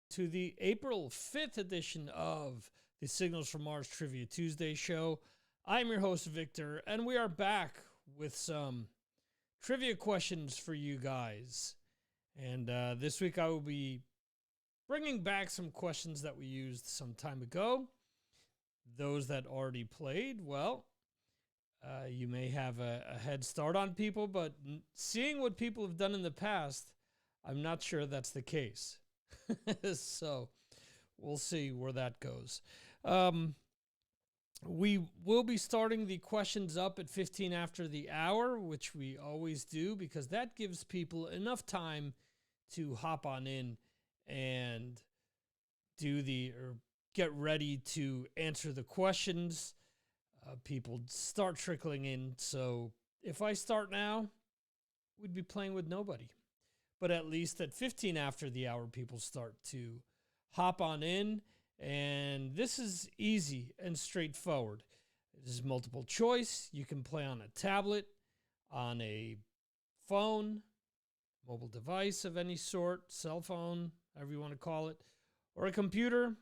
to the April 5th edition of the Signals from Mars Trivia Tuesday show. I'm your host, Victor, and we are back with some trivia questions for you guys. And this week I will be bringing back some questions that we used some time ago. Those that already played, well, you may have a head start on people, but seeing what people have done in the past, I'm not sure that's the case. So we'll see where that goes. We will be starting the questions up at 15 after the hour, which we always do because that gives people enough time to hop on in and get ready to answer the questions. People start trickling in. So if I start now, we'd be playing with nobody. But at least at 15 after the hour, people start to hop on in. And this is easy and straightforward. This is multiple choice. You can play on a tablet, on a phone, mobile device of any sort, cell phone, however you want to call it, or a computer,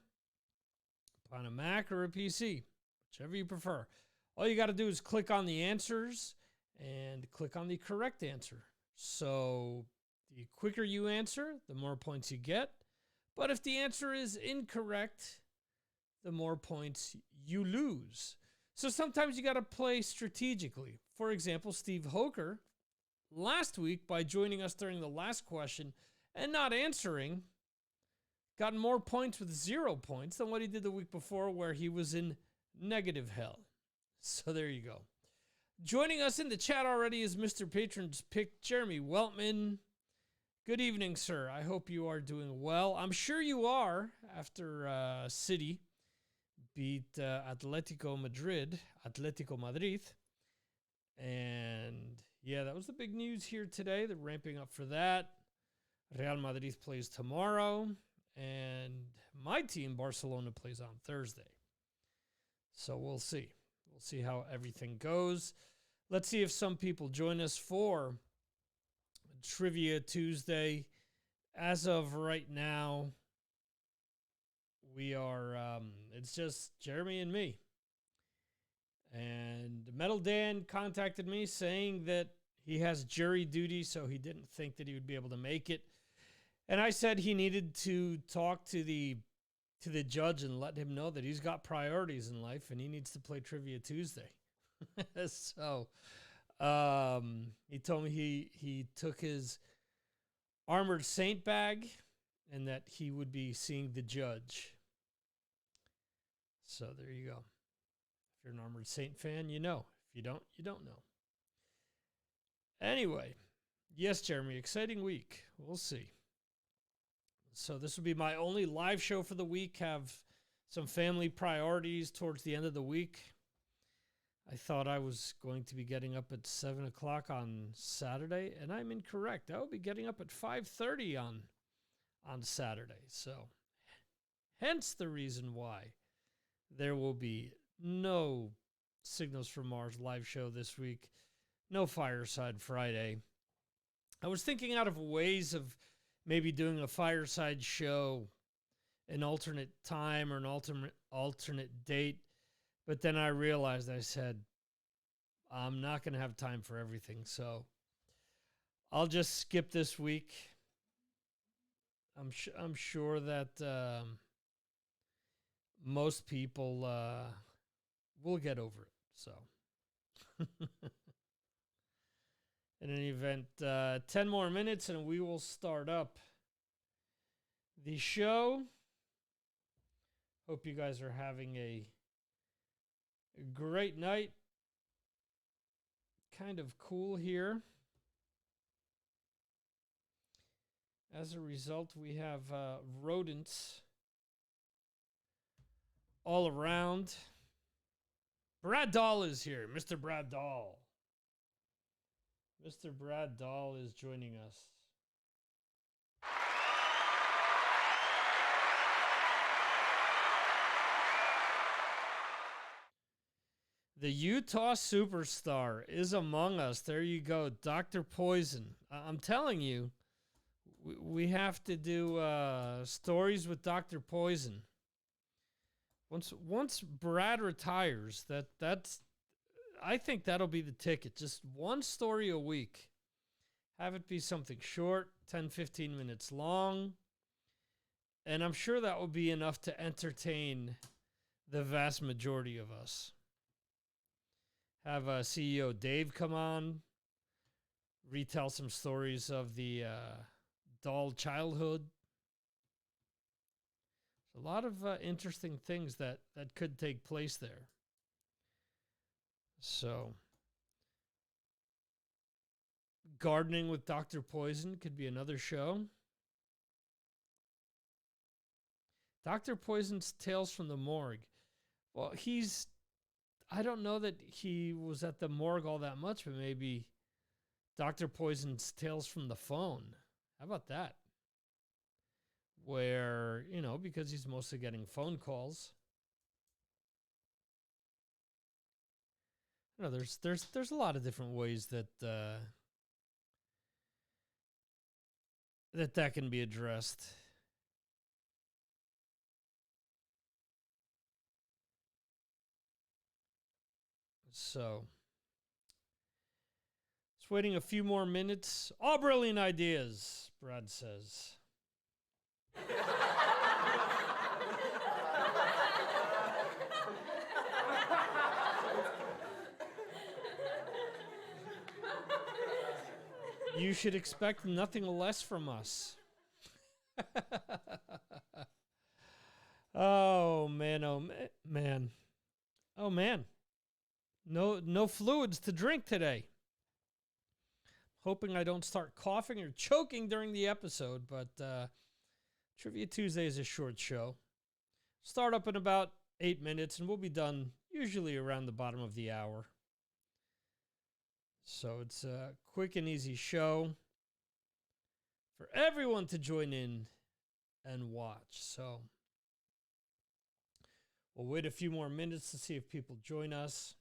on a Mac or a PC, whichever you prefer. All you got to do is click on the answers and click on the correct answer. So the quicker you answer, the more points you get. But if the answer is incorrect, the more points you lose. So sometimes you got to play strategically. For example, Steve Hoker, last week, by joining us during the last question and not answering, got more points with 0 points than what he did the week before, where he was in negative hell. So there you go. Joining us in the chat already is Mr. Patron's Pick, Jeremy Weltman. Good evening, sir. I hope you are doing well. I'm sure you are after City beat Atletico Madrid. And yeah, that was the big news here today. They're ramping up for that. Real Madrid plays tomorrow. And my team, Barcelona, plays on Thursday. So we'll see. We'll see how everything goes. Let's see if some people join us for Trivia Tuesday. As of right now, we are, it's just Jeremy and me. And Metal Dan contacted me saying that he has jury duty, so he didn't think that he would be able to make it. And I said he needed to talk to the judge and let him know that he's got priorities in life and he needs to play Trivia Tuesday. So he told me he took his Armored Saint bag and that he would be seeing the judge. So there you go. If you're an Armored Saint fan, you know. If you don't, you don't know. Anyway, yes, Jeremy, exciting week. We'll see. So this will be my only live show for the week. Have some family priorities towards the end of the week. I thought I was going to be getting up at 7 o'clock on Saturday, and I'm incorrect. I will be getting up at 5:30 on Saturday. So hence the reason why there will be no Signals from Mars live show this week. No Fireside Friday. I was thinking out of ways of maybe doing a Fireside show, an alternate time or an alternate date. But then I realized, I said, I'm not going to have time for everything. So I'll just skip this week. I'm sure that most people will get over it. So in any event, 10 more minutes and we will start up the show. Hope you guys are having a great night. Kind of cool here. As a result, we have rodents all around. Brad Dahl is here. Mr. Brad Dahl. Mr. Brad Dahl is joining us. The Utah superstar is among us. There you go, Dr. Poison. I'm telling you, we have to do stories with Dr. Poison. Once Brad retires, that's I think that'll be the ticket. Just one story a week. Have it be something short, 10, 15 minutes long. And I'm sure that will be enough to entertain the vast majority of us. Have CEO Dave come on, retell some stories of the dull childhood. A lot of interesting things that could take place there. So, gardening with Dr. Poison could be another show. Dr. Poison's Tales from the Morgue. Well, I don't know that he was at the morgue all that much, but maybe Dr. Poison's Tales from the Phone. How about that? Where, because he's mostly getting phone calls. There's a lot of different ways that that can be addressed. So, just waiting a few more minutes. All brilliant ideas, Brad says. You should expect nothing less from us. Oh, man. Oh, man. No fluids to drink today. Hoping I don't start coughing or choking during the episode, but Trivia Tuesday is a short show. Start up in about 8 minutes, and we'll be done usually around the bottom of the hour. So it's a quick and easy show for everyone to join in and watch. So we'll wait a few more minutes to see if people join us.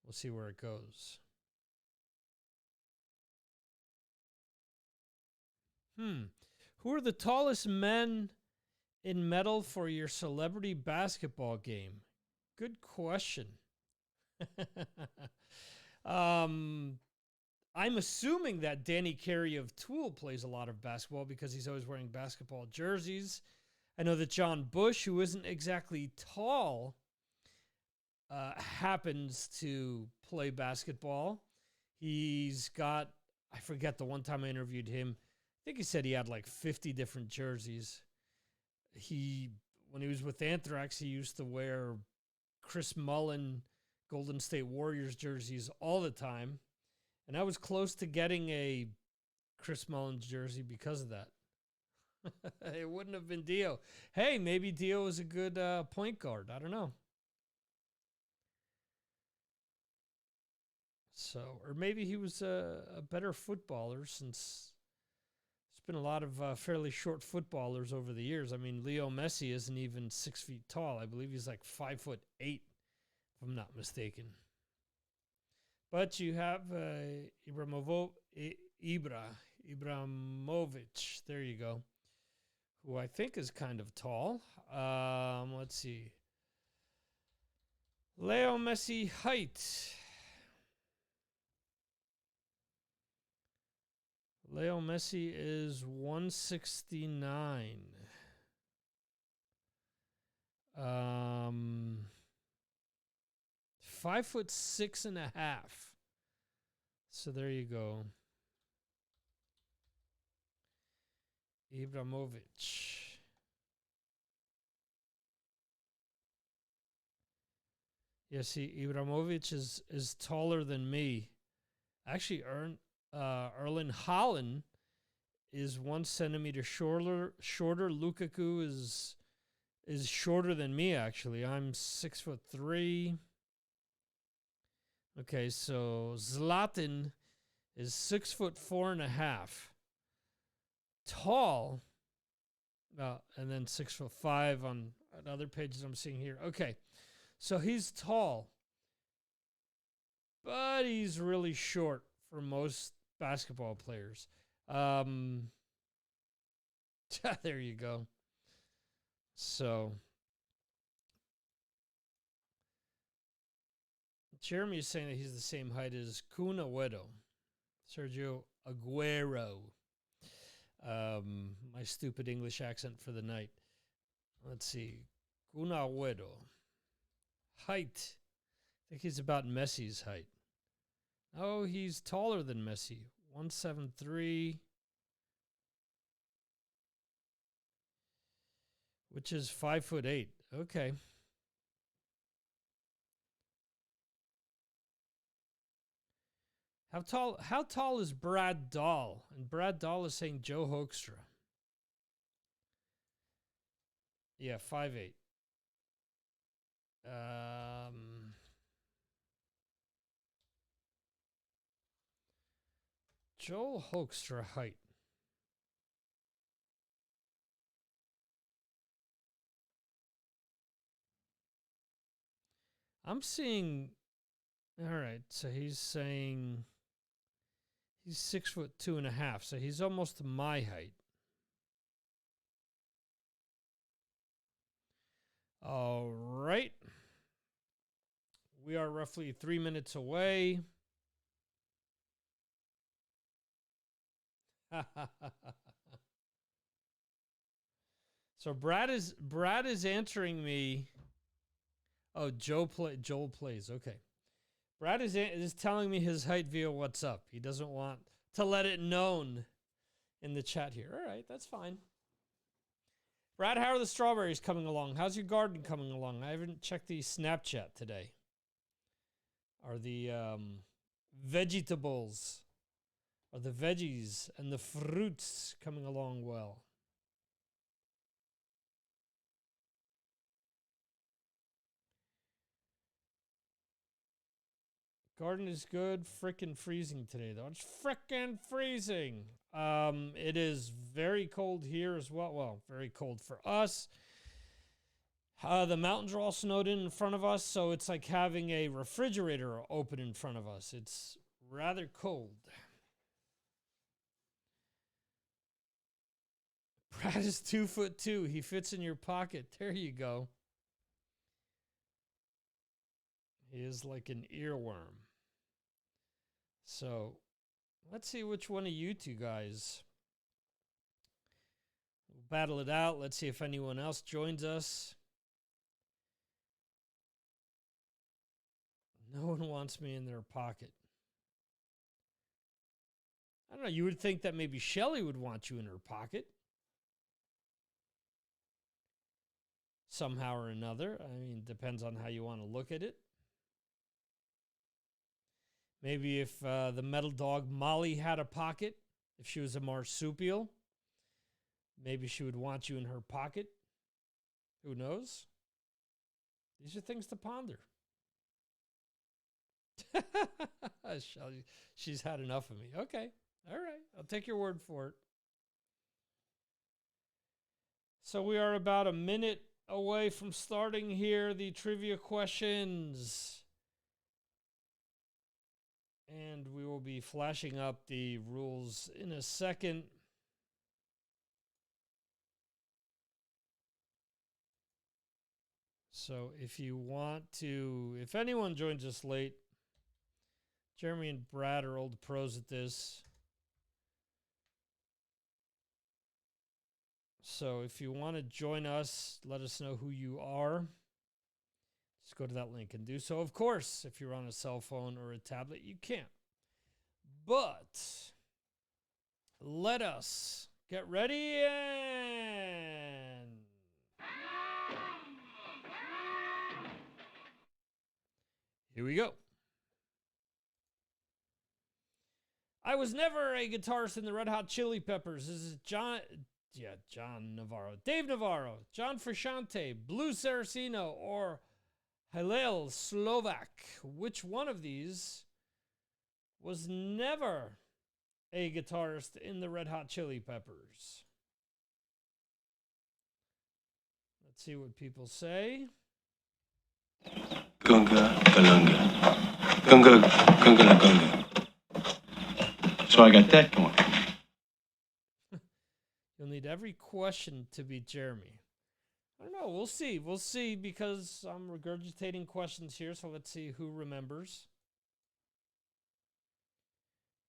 We'll see where it goes. Who are the tallest men in medal for your celebrity basketball game? Good question. I'm assuming that Danny Carey of Tool plays a lot of basketball because he's always wearing basketball jerseys. I know that John Bush, who isn't exactly tall, happens to play basketball. He's got, I forget the one time I interviewed him, I think he said he had like 50 different jerseys. When he was with Anthrax, he used to wear Chris Mullin Golden State Warriors jerseys all the time. And I was close to getting a Chris Mullins jersey because of that. It wouldn't have been Dio. Hey, maybe Dio is a good point guard. I don't know. So, or maybe he was a better footballer, since there's been a lot of fairly short footballers over the years. I mean, Leo Messi isn't even 6 feet tall. I believe he's like 5'8", if I'm not mistaken. But you have Ibrahimovic, there you go, who I think is kind of tall. Let's see. Leo Messi height. Leo Messi is 169. 5'6.5". So there you go. Ibrahimovic. Yeah, see, Ibrahimovic is taller than me. Actually, Erling Haaland is 1 centimeter shorter. Lukaku is shorter than me, actually. I'm 6'3". Okay, so Zlatan is 6'4.5". Tall. And then 6'5" on other pages I'm seeing here. Okay, so he's tall, but he's really short for most basketball players. There you go. So Jeremy is saying that he's the same height as Kun Agüero, Sergio Aguero. My stupid English accent for the night. Let's see. Kun Agüero. Height. I think he's about Messi's height. Oh, he's taller than Messi. 173. Which is 5'8". Okay. How tall is Brad Dahl? And Brad Dahl is saying Joe Hoekstra. Yeah, 5'8". Joel Hoekstra height. I'm seeing. All right, so he's saying he's 6'2.5", so he's almost my height. All right. We are roughly 3 minutes away. So Brad is answering me. Oh, Joel plays. Okay. Brad is telling me his height via WhatsApp. He doesn't want to let it known in the chat here. All right, that's fine. Brad, how are the strawberries coming along? How's your garden coming along? I haven't checked the Snapchat today. Are the vegetables, are the veggies and the fruits coming along well? Garden is good. Frickin' freezing today, though. It's frickin' freezing. It is very cold here as well. Well, very cold for us. The mountains are all snowed in front of us, so it's like having a refrigerator open in front of us. It's rather cold. Brad is 2'2". He fits in your pocket. There you go. He is like an earworm. So let's see which one of you two guys will battle it out. Let's see if anyone else joins us. No one wants me in their pocket. I don't know. You would think that maybe Shelly would want you in her pocket. Somehow or another. I mean, depends on how you want to look at it. Maybe if the metal dog Molly had a pocket, if she was a marsupial, maybe she would want you in her pocket. Who knows? These are things to ponder. Shelly, she's had enough of me. Okay. All right. I'll take your word for it. So we are about a minute away from starting here the trivia questions. And we will be flashing up the rules in a second. So if you want to, if anyone joins us late, Jeremy and Brad are old pros at this. So if you want to join us, let us know who you are. Just go to that link and do so. Of course, if you're on a cell phone or a tablet, you can't. But let us get ready and here we go. I was never a guitarist in the Red Hot Chili Peppers. This is John Navarro, Dave Navarro, John Frusciante, Blue Saraceno, or Hillel Slovak. Which one of these was never a guitarist in the Red Hot Chili Peppers? Let's see what people say. Gunga, galunga. Gunga, gunga, la gunga. So I got that going. You'll need every question to beat Jeremy. I don't know. We'll see. We'll see because I'm regurgitating questions here. So let's see who remembers.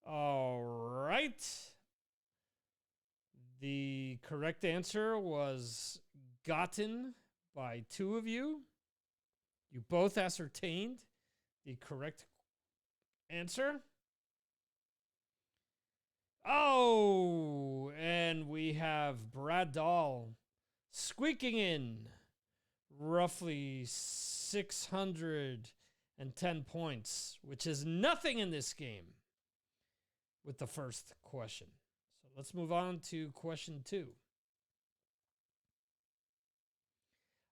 All right. The correct answer was gotten by two of you. You both ascertained the correct answer. Oh, and we have Brad Dahl squeaking in roughly 610 points, which is nothing in this game with the first question. So let's move on to question 2.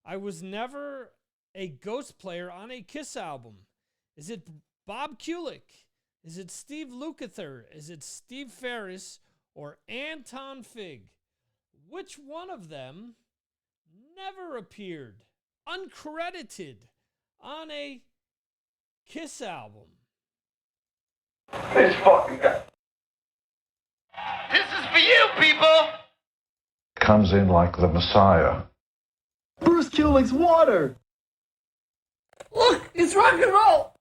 I was never a Ghost player on a Kiss album. Is it Bob Kulick? Is it Steve Lukather? Is it Steve Ferris or Anton Fig? Which one of them never appeared uncredited on a Kiss album? This fucking guy. This is for you, people! Comes in like the Messiah. Bruce Kulick's water! Look, it's rock and roll!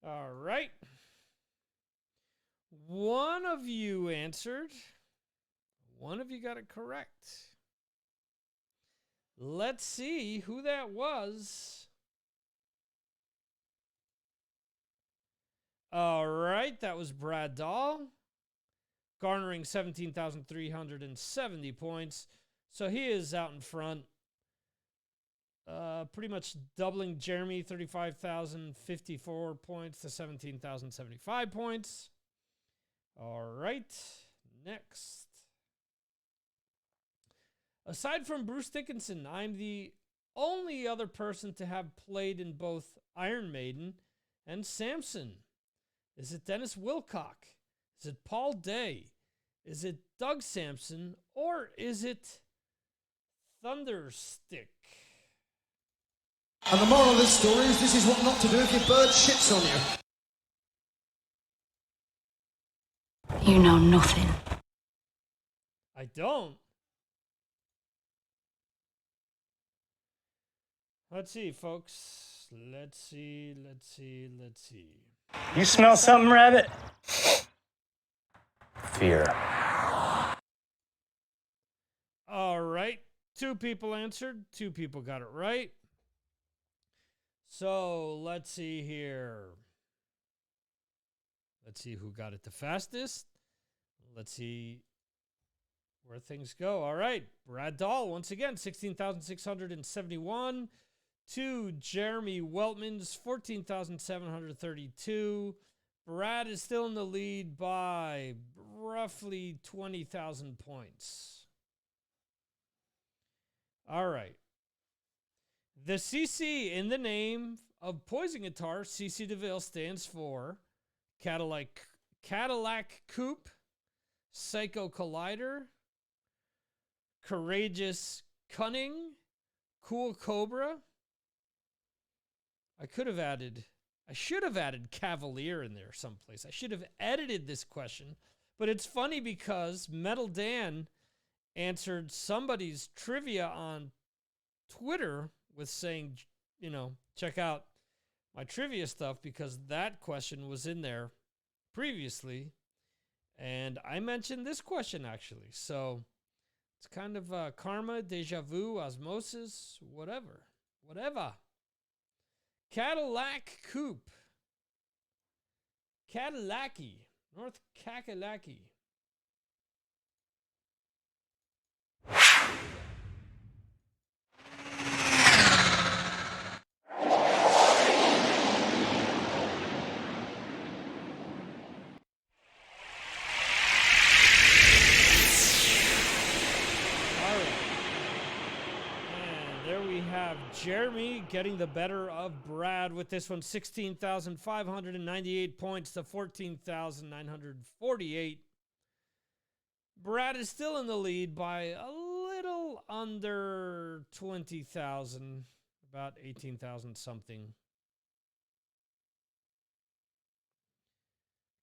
All right. One of you answered. One of you got it correct. Let's see who that was. All right, that was Brad Dahl, garnering 17,370 points. So he is out in front, pretty much doubling Jeremy, 35,054 points to 17,075 points. All right, next. Aside from Bruce Dickinson, I'm the only other person to have played in both Iron Maiden and Samson. Is it Dennis Wilcock? Is it Paul Day? Is it Doug Sampson? Or is it Thunderstick? And the moral of this story is this is what not to do if your bird shits on you. You know nothing. I don't. Let's see, folks. Let's see. You smell something, Rabbit? Fear. All right. 2 people answered. 2 people got it right. So let's see here. Let's see who got it the fastest. Let's see where things go. All right. Brad Dahl, once again, 16,671. To Jeremy Weltman's 14,732. Brad is still in the lead by roughly 20,000 points. All right. The CC in the name of Poison Guitar, CC DeVille, stands for Cadillac Coupe, Psycho Collider, Courageous Cunning, Cool Cobra. I should have added Cavalier in there someplace. I should have edited this question. But it's funny because Metal Dan answered somebody's trivia on Twitter with saying, check out my trivia stuff because that question was in there previously. And I mentioned this question actually. So it's kind of karma, deja vu, osmosis, whatever. Cadillac Coupe. Cadillac-y. North Kakalaki. Jeremy getting the better of Brad with this one, 16,598 points to 14,948. Brad is still in the lead by a little under 20,000, about 18,000 something.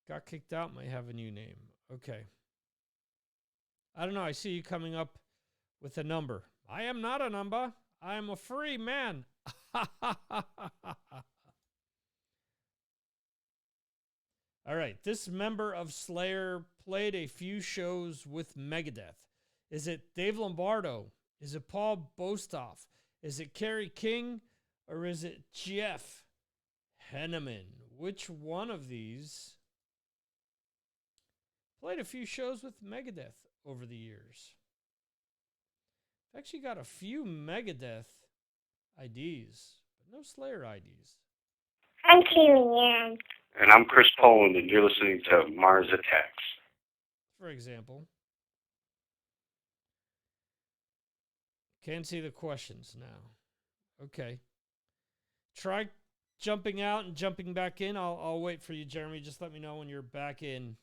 Got kicked out, might have a new name. Okay. I don't know. I see you coming up with a number. I am not a number. I am a free man. All right. This member of Slayer played a few shows with Megadeth. Is it Dave Lombardo? Is it Paul Bostoff? Is it Kerry King? Or is it Jeff Henneman? Which one of these played a few shows with Megadeth over the years? I've actually got a few Megadeth IDs, but no Slayer IDs. I'm Julianne. And I'm Chris Poland, and you're listening to Mars Attacks. For example. Can't see the questions now. Okay. Try jumping out and jumping back in. I'll wait for you, Jeremy. Just let me know when you're back in.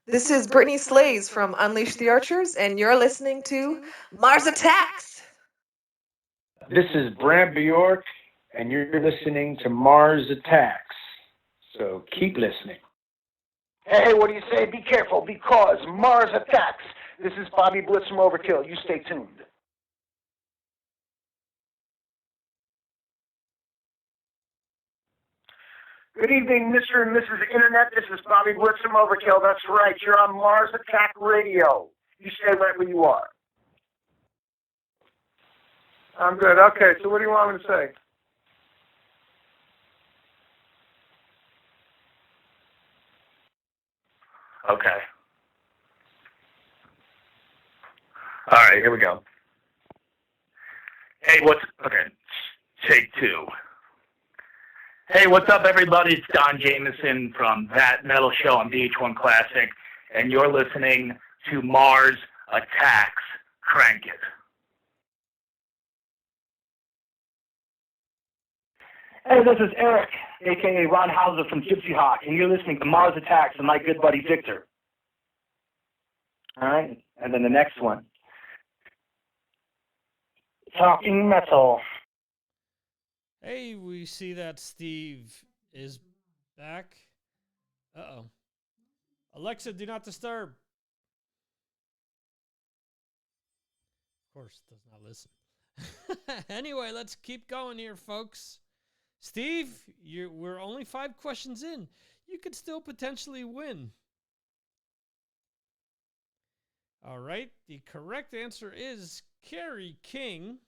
This is Brittany Slays from Unleash the Archers, and you're listening to Mars Attacks. This is Brad Bjork, and you're listening to Mars Attacks. So keep listening. Hey, what do you say? Be careful, because Mars attacks. This is Bobby Blitz from Overkill. You stay tuned. Good evening, Mr. and Mrs. Internet. This is Bobby Blitz from Overkill. That's right. You're on Mars Attack Radio. You stay right where you are. I'm good. Okay, so what do you want me to say? Okay. All right, here we go. Hey, okay, take two. Hey, what's up, everybody? It's Don Jameson from That Metal Show on VH1 Classic, and you're listening to Mars Attacks. Crank it. Hey, this is Eric, a.k.a. Ron Hauser from Gypsy Hawk, and you're listening to Mars Attacks and my good buddy Victor. All right, and then the next one. Talking Metal. Hey, we see that Steve is back. Uh-oh. Alexa, do not disturb. Of course, does not listen. Anyway, let's keep going here, folks. Steve, we're only 5 questions in. You could still potentially win. All right, the correct answer is Kerry King.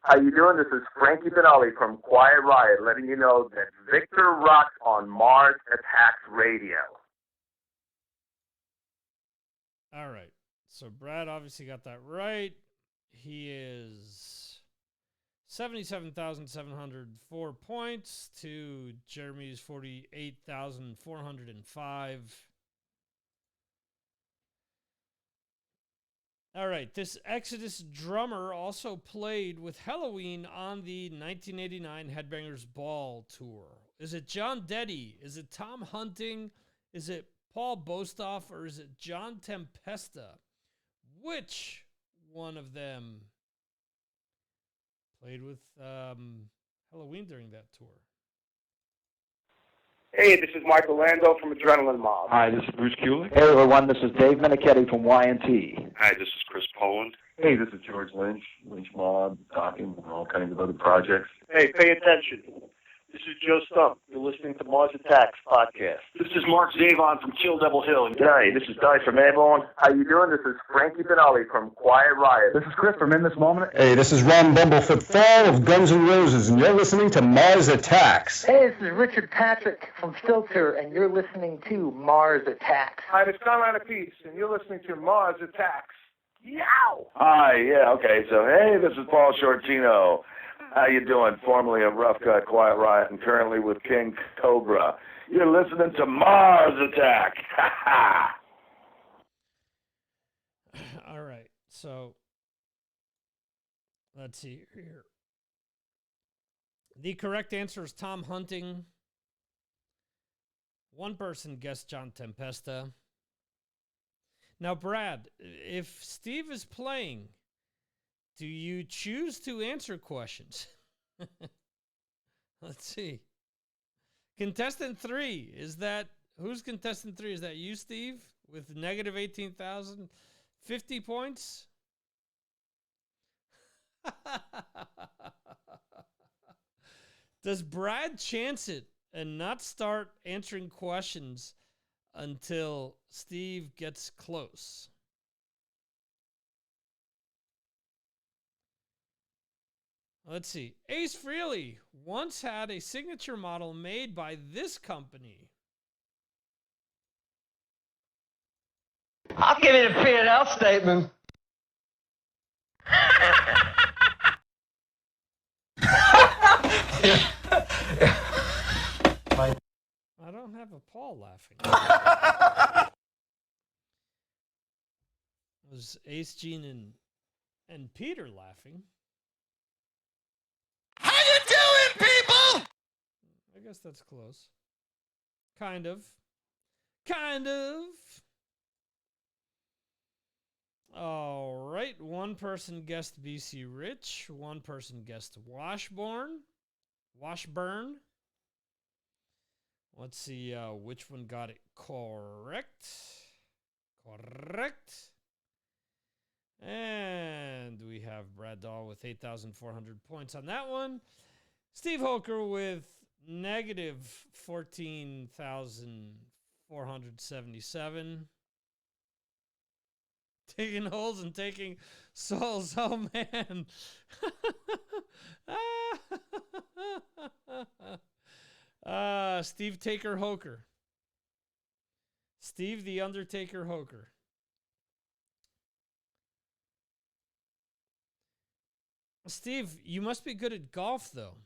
How you doing? This is Frankie Benali from Quiet Riot, letting you know that Victor rocks on Mars Attacks Radio. All right. So Brad obviously got that right. He is 77,704 points to Jeremy's 48,405. All right, this Exodus drummer also played with Halloween on the 1989 Headbangers Ball tour. Is it John Deddy? Is it Tom Hunting? Is it Paul Bostoff? Or is it John Tempesta? Which one of them played with Halloween during that tour? Hey, this is Michael Lando from Adrenaline Mob. Hi, this is Bruce Kulick. Hey everyone, this is Dave Minichetti from Y&T. Hi, this is Chris Poland. Hey, this is George Lynch, Lynch Mob, Talking, and all kinds of other projects. Hey, pay attention. This is Joe Stump. You're listening to Mars Attacks Podcast. This is Mark Zavon from Kill Devil Hill. Hey, this is Di from Airborne. How you doing? This is Frankie Benali from Quiet Riot. This is Chris from In This Moment. Hey, this is Ron Bumblefoot Fall of Guns N' Roses, and you're listening to Mars Attacks. Hey, this is Richard Patrick from Filter, and you're listening to Mars Attacks. Hi, this is Conrad of Peace, and you're listening to Mars Attacks. Yow! Hi, yeah, okay, so hey, this is Paul Shortino. How you doing? Formerly of Rough Cut, Quiet Riot, and currently with King Cobra. You're listening to Mars Attack. All right, so let's see here. The correct answer is Tom Hunting. One person guessed John Tempesta. Now, Brad, if Steve is playing Do you choose to answer questions? Let's see. Contestant 3, who's contestant 3? Is that you, Steve, with negative 18,000, 50 points? Does Brad chance it and not start answering questions until Steve gets close? Let's see. Ace Frehley once had a signature model made by this company. I'll give you the P&L statement. I don't have a Paul laughing. It was Ace, Gene, and Peter laughing. How you doing, people? I guess that's close. Kind of. Kind of. All right. One person guessed BC Rich. One person guessed Washburn. Let's see which one got it correct. And we have Brad Dahl with 8,400 points on that one. Steve Hoker with negative 14,477. Taking holes and taking souls. Oh, man. Steve Taker Hoker. Steve the Undertaker Hoker. Steve, you must be good at golf, though.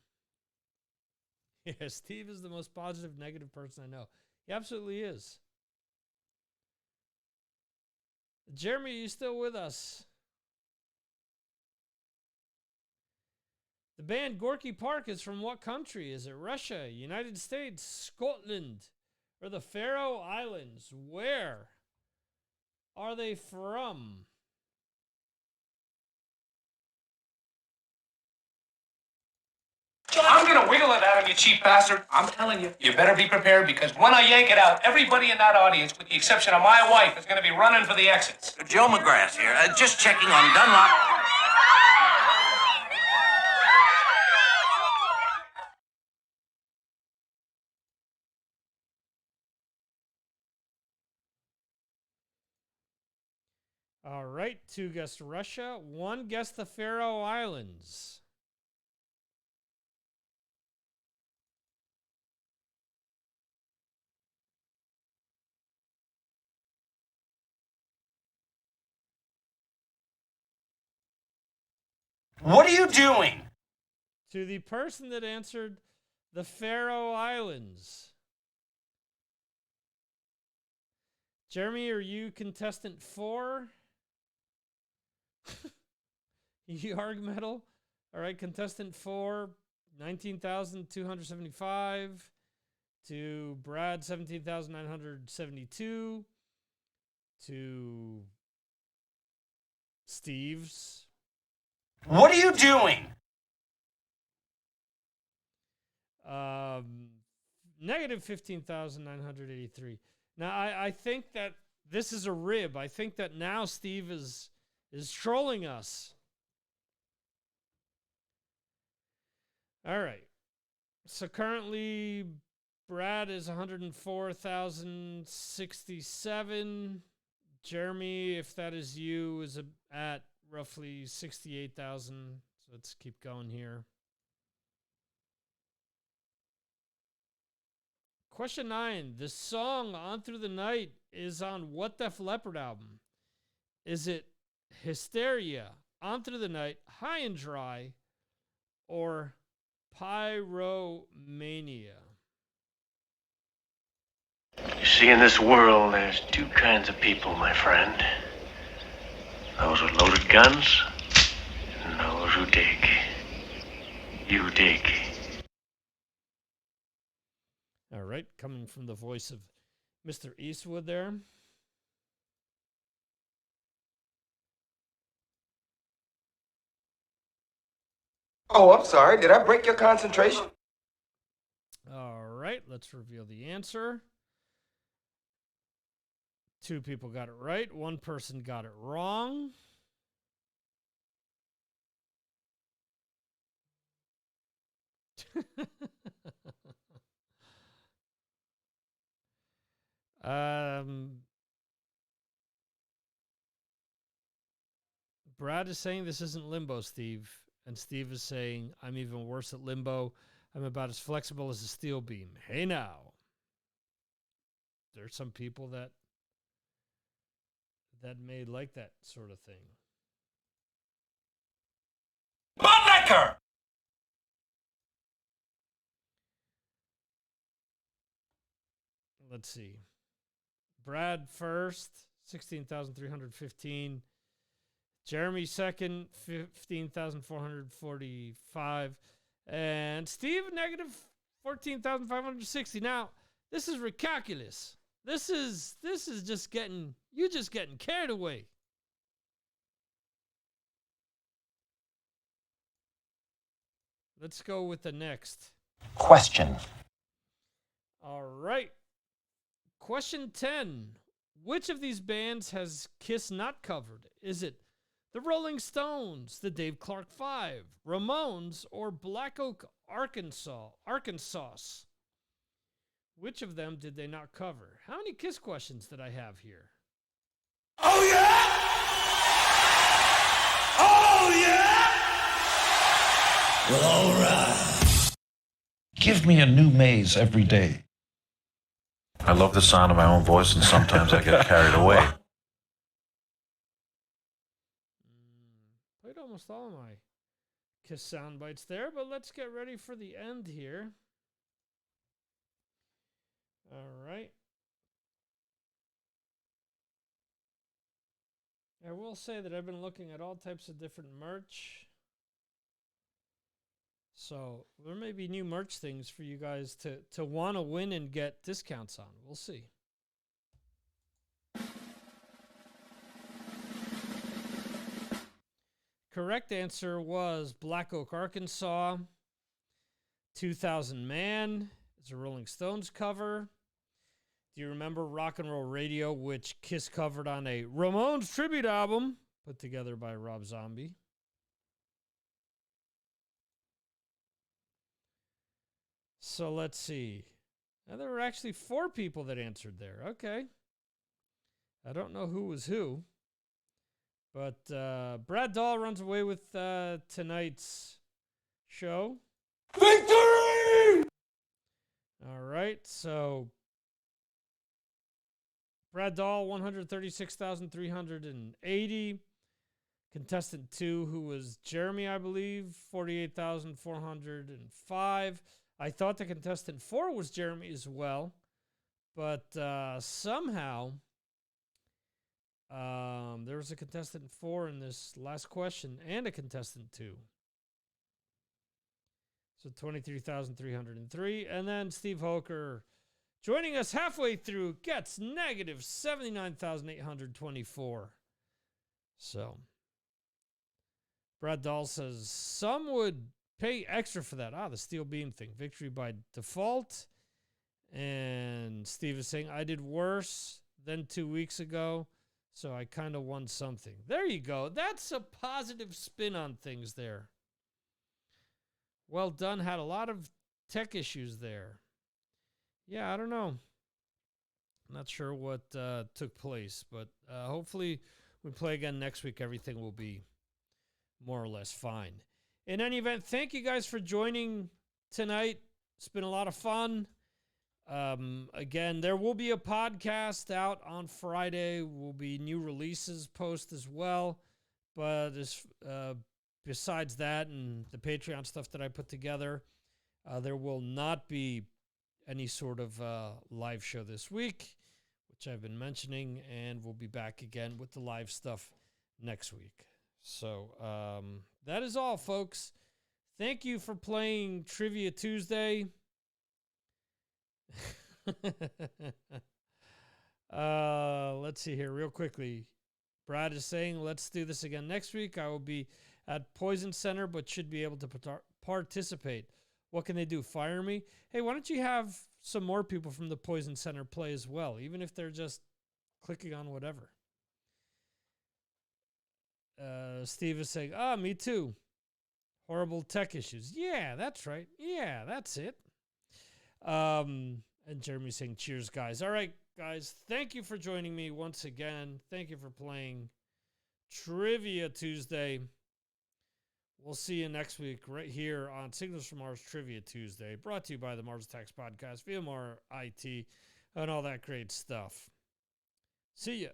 Yeah, Steve is the most positive, negative person I know. He absolutely is. Jeremy, are you still with us? The band Gorky Park is from what country? Is it Russia, United States, Scotland, or the Faroe Islands? Where are they from? I'm gonna wiggle it out of you, cheap bastard. I'm telling you. You better be prepared because when I yank it out, everybody in that audience, with the exception of my wife, is gonna be running for the exits. Joe McGrath here. Just checking on Dunlop. All right, 2 guessed Russia, 1 guessed the Faroe Islands. What are you doing? To the person that answered the Faroe Islands. Jeremy, are you contestant 4? Yarg Metal. All right, contestant 4, 19,275. To Brad, 17,972. To Steve's. What are you doing? Negative 15,983. Now, I think that this is a rib. I think that now Steve is trolling us. All right. So currently, Brad is 104,067. Jeremy, if that is you, is at roughly 68,000. So let's keep going here. Question 9. The song On Through the Night is on what Def Leppard album? Is it Hysteria, On Through the Night, High and Dry, or Pyromania? You see, in this world, there's 2 kinds of people, my friend. Those with loaded guns, and those who dig. You dig. All right, coming from the voice of Mr. Eastwood there. Oh, I'm sorry. Did I break your concentration? All right, let's reveal the answer. 2 people got it right. 1 person got it wrong. Brad is saying this isn't limbo, Steve. And Steve is saying, I'm even worse at limbo. I'm about as flexible as a steel beam. Hey now. There's some people that may like that sort of thing. Buttlicker! Let's see. Brad first, 16,315. Jeremy second, 15,445. And Steve negative 14,560. Now, this is recalculus. This is just getting carried away. Let's go with the next question. All right. Question 10. Which of these bands has Kiss not covered? Is it the Rolling Stones, the Dave Clark 5, Ramones, or Black Oak, Arkansas? Which of them did they not cover? How many Kiss questions did I have here? Oh, yeah! Oh, yeah! Well, all right. Give me a new maze every day. I love the sound of my own voice, and sometimes I get carried away. Played almost all of my Kiss sound bites there, but let's get ready for the end here. All right. I will say that I've been looking at all types of different merch. So there may be new merch things for you guys to want to win and get discounts on. We'll see. Correct answer was Black Oak, Arkansas. 2000 Man. It's a Rolling Stones cover. Do you remember Rock and Roll Radio, which Kiss covered on a Ramones tribute album put together by Rob Zombie? So let's see. Now, there were actually 4 people that answered there. Okay. I don't know who was who. But Brad Dahl runs away with tonight's show. Victory! All right. So Brad Dahl, 136,380. Contestant 2, who was Jeremy, I believe, 48,405. I thought the contestant 4 was Jeremy as well, but somehow there was a contestant 4 in this last question and a contestant 2. So 23,303. And then Steve Hoker, joining us halfway through, gets negative 79,824. So Brad Dahl says some would pay extra for that. The steel beam thing. Victory by default. And Steve is saying, I did worse than 2 weeks ago, so I kind of won something. There you go. That's a positive spin on things there. Well done. Had a lot of tech issues there. Yeah, I don't know. Not sure what took place, but hopefully we play again next week. Everything will be more or less fine. In any event, thank you guys for joining tonight. It's been a lot of fun. Again, there will be a podcast out on Friday. Will be new releases post as well. But besides that and the Patreon stuff that I put together, there will not be any sort of live show this week, which I've been mentioning, and we'll be back again with the live stuff next week. So that is all, folks. Thank you for playing Trivia Tuesday. Let's see here real quickly. Brad is saying, let's do this again next week. I will be at Poison Center, but should be able to participate. What can they do? Fire me? Hey, why don't you have some more people from the Poison Center play as well, even if they're just clicking on whatever. Steve is saying, me too. Horrible tech issues. Yeah, that's right. Yeah, that's it. And Jeremy's saying, cheers, guys. All right, guys. Thank you for joining me once again. Thank you for playing Trivia Tuesday. We'll see you next week right here on Signals from Mars Trivia Tuesday, brought to you by the Mars Attacks Podcast, VMR IT, and all that great stuff. See ya.